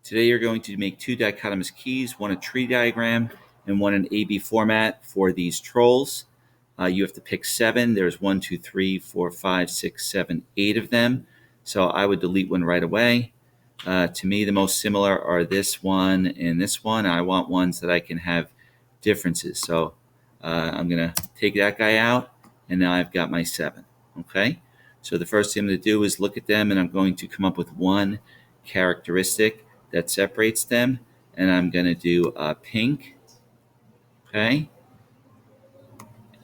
Today you're going to make two dichotomous keys, one a tree diagram and one an AB format for these trolls. You have to pick 7. There's 1, 2, 3, 4, 5, 6, 7, 8 of them. So I would delete one right away. To me, the most similar are this one and this one. I want ones that I can have differences. So I'm going to take that guy out, and now I've got my 7. Okay? So the first thing I'm going to do is look at them, and I'm going to come up with one characteristic that separates them. And I'm going to do pink. Okay?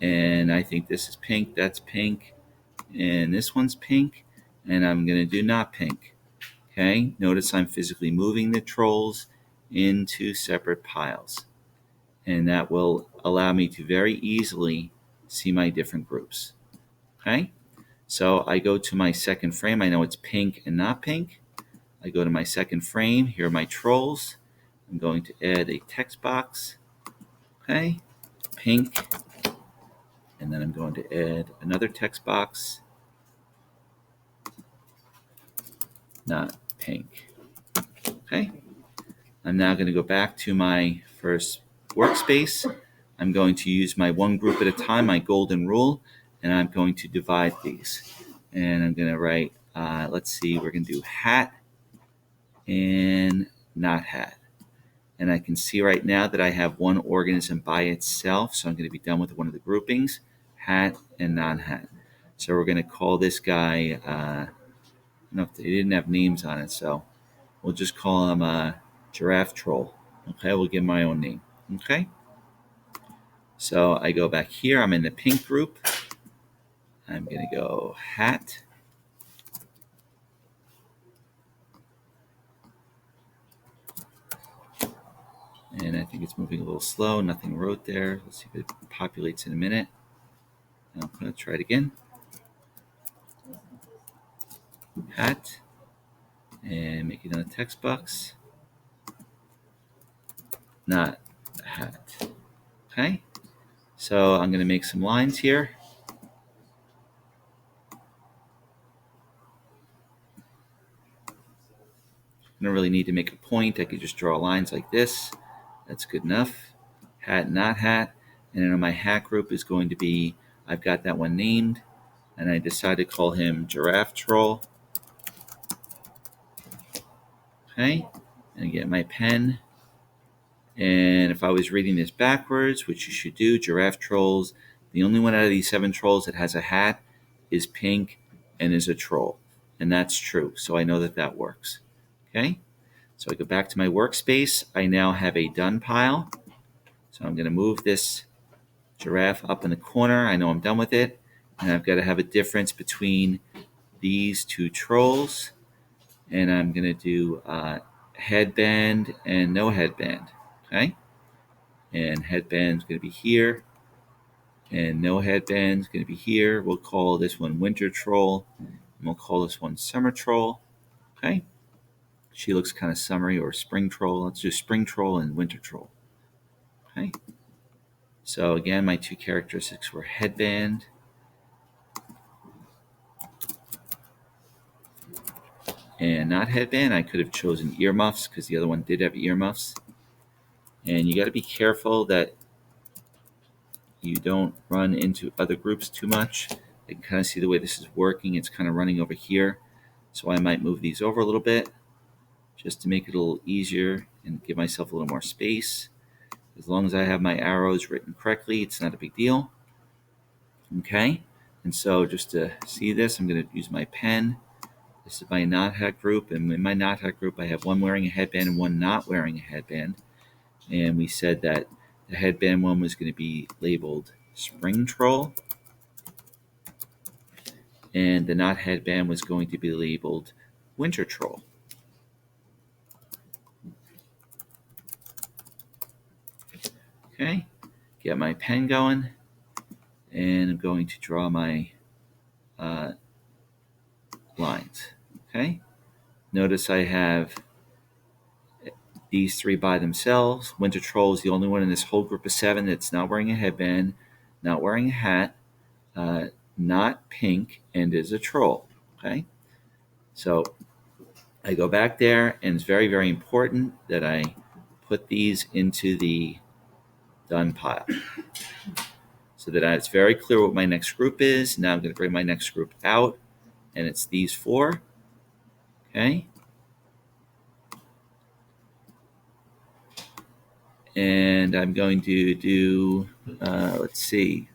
And I think this is pink, that's pink, and this one's pink, and I'm going to do not pink. Okay, notice I'm physically moving the trolls into separate piles, and that will allow me to very easily see my different groups. Okay, so I go to my second frame. I know it's pink and not pink. I go to my second frame. Here are my trolls. I'm going to add a text box. Okay, pink. And then I'm going to add another text box, not pink. Okay. I'm now going to go back to my first workspace. I'm going to use my one group at a time, my golden rule, and I'm going to divide these. And I'm going to write, let's see, we're going to do hat and not hat. And I can see right now that I have one organism by itself, so I'm going to be done with one of the groupings, hat and non-hat. So we're going to call this guy, I don't know if they didn't have names on it, so we'll just call him Giraffe Troll. Okay, we'll give him my own name. Okay, so I go back here. I'm in the pink group. I'm going to go hat. And I think it's moving a little slow. Nothing wrote there. Let's see if it populates in a minute. I'm going to try it again. Hat. And make it on a text box. Not hat. Okay. So I'm going to make some lines here. I don't really need to make a point. I could just draw lines like this. That's good enough. Hat, not hat. And then my hat group is going to be, I've got that one named, and I decided to call him Giraffe Troll. Okay, and I get my pen. And if I was reading this backwards, which you should do, Giraffe Trolls, the only one out of these 7 trolls that has a hat is pink and is a troll. And that's true, so I know that that works. Okay, so I go back to my workspace. I now have a done pile. So I'm going to move this giraffe up in the corner. I know I'm done with it. And I've got to have a difference between these 2 trolls. And I'm going to do headband and no headband. Okay? And headband's going to be here. And no headband's going to be here. We'll call this one winter troll. And we'll call this one summer troll. Okay? She looks kind of summery, or spring troll. Let's do spring troll and winter troll. Okay? So again, my 2 characteristics were headband and not headband. I could have chosen earmuffs because the other one did have earmuffs. And you got to be careful that you don't run into other groups too much. I can kind of see the way this is working. It's kind of running over here. So I might move these over a little bit just to make it a little easier and give myself a little more space. As long as I have my arrows written correctly, it's not a big deal. Okay, and so just to see this, I'm going to use my pen. This is my not hat group, and in my not hat group I have one wearing a headband and one not wearing a headband. And we said that the headband one was going to be labeled spring troll, and the not headband was going to be labeled winter troll. Okay, get my pen going, and I'm going to draw my lines. Okay, notice I have these 3 by themselves. Winter troll is the only one in this whole group of 7 that's not wearing a headband, not wearing a hat, not pink, and is a troll. Okay, so I go back there, and it's very, very important that I put these into the done pile so that it's very clear what my next group is. Now I'm going to bring my next group out, and it's these four. Okay. And I'm going to do, let's see,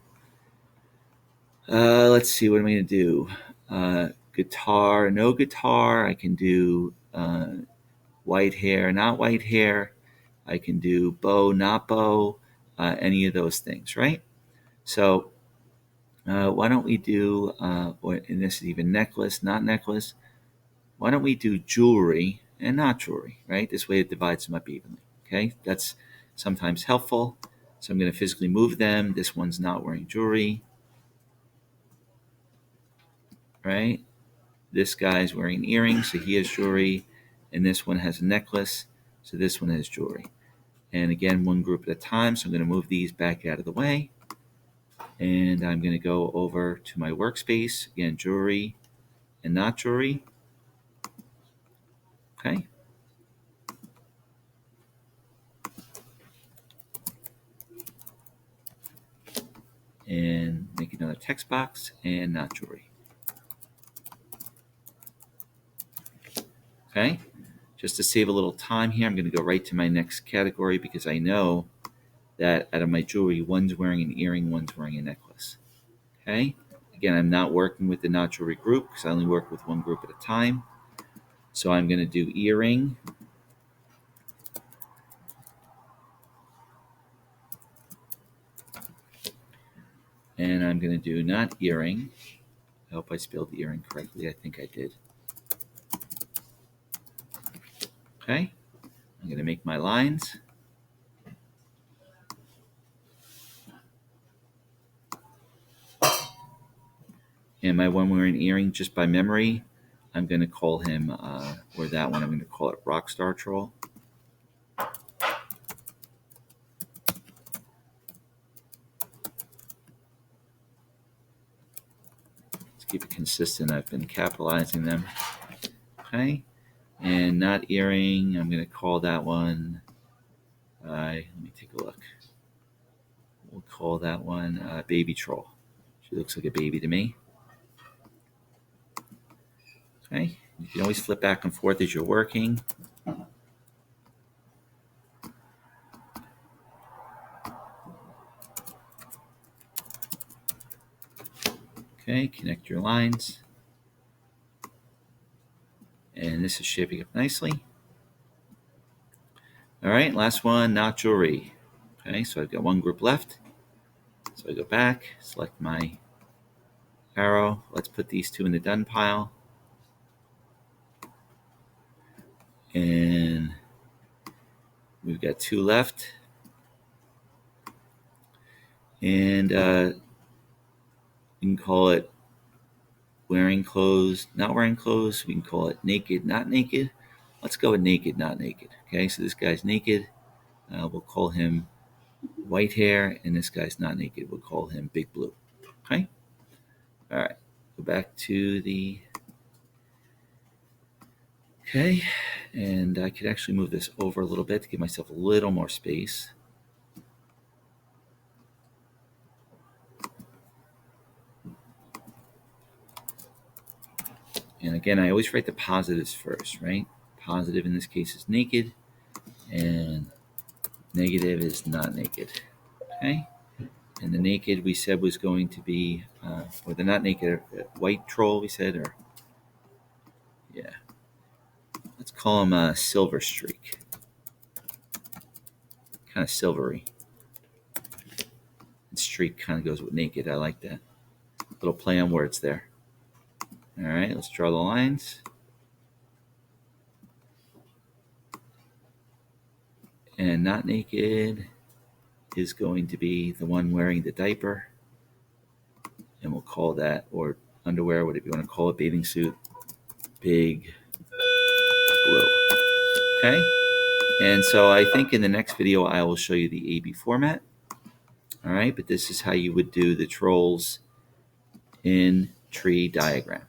what am I going to do? Guitar, no guitar. I can do white hair, not white hair. I can do bow, not bow, any of those things, right? So why don't we do, and this is even necklace, not necklace. Why don't we do jewelry and not jewelry, right? This way it divides them up evenly, okay? That's sometimes helpful. So I'm going to physically move them. This one's not wearing jewelry, right? This guy's wearing earrings, so he has jewelry. And this one has a necklace, so this one has jewelry. And again, one group at a time. So I'm going to move these back out of the way. And I'm going to go over to my workspace. Again, jewelry and not jewelry. Okay. And make another text box and not jewelry. Okay. Just to save a little time here, I'm going to go right to my next category because I know that out of my jewelry, one's wearing an earring, one's wearing a necklace. Okay. Again, I'm not working with the not jewelry group because I only work with one group at a time. So I'm going to do earring. And I'm going to do not earring. I hope I spelled earring correctly. I think I did. Okay. I'm going to make my lines. And my one wearing earring, just by memory, I'm going to call him, or that one, I'm going to call it Rockstar Troll. Let's keep it consistent. I've been capitalizing them. Okay. And not earring, I'm going to call that one, let me take a look. We'll call that one Baby Troll. She looks like a baby to me. Okay. You can always flip back and forth as you're working. Okay, connect your lines. And this is shaping up nicely. All right, last one, not jewelry. Okay, so I've got one group left. So I go back, select my arrow. Let's put these two in the done pile. And we've got two left. And you can call it wearing clothes, not wearing clothes. We can call it naked, not naked. Let's go with naked, not naked. Okay, so this guy's naked. We'll call him white hair, and this guy's not naked. We'll call him Big Blue. Okay? All right. Go back to the... Okay, and I could actually move this over a little bit to give myself a little more space. And again, I always write the positives first, right? Positive in this case is naked, and negative is not naked. Okay? And the naked we said was going to be, or the not naked, white troll we said, or, yeah. Let's call him a silver streak. Kind of silvery. And streak kind of goes with naked. I like that. Little play on words there. All right, let's draw the lines. And not naked is going to be the one wearing the diaper. And we'll call that, or underwear, whatever you want to call it, bathing suit, Big Blue. Okay? And so I think in the next video I will show you the AB format. All right, but this is how you would do the trolls in tree diagram.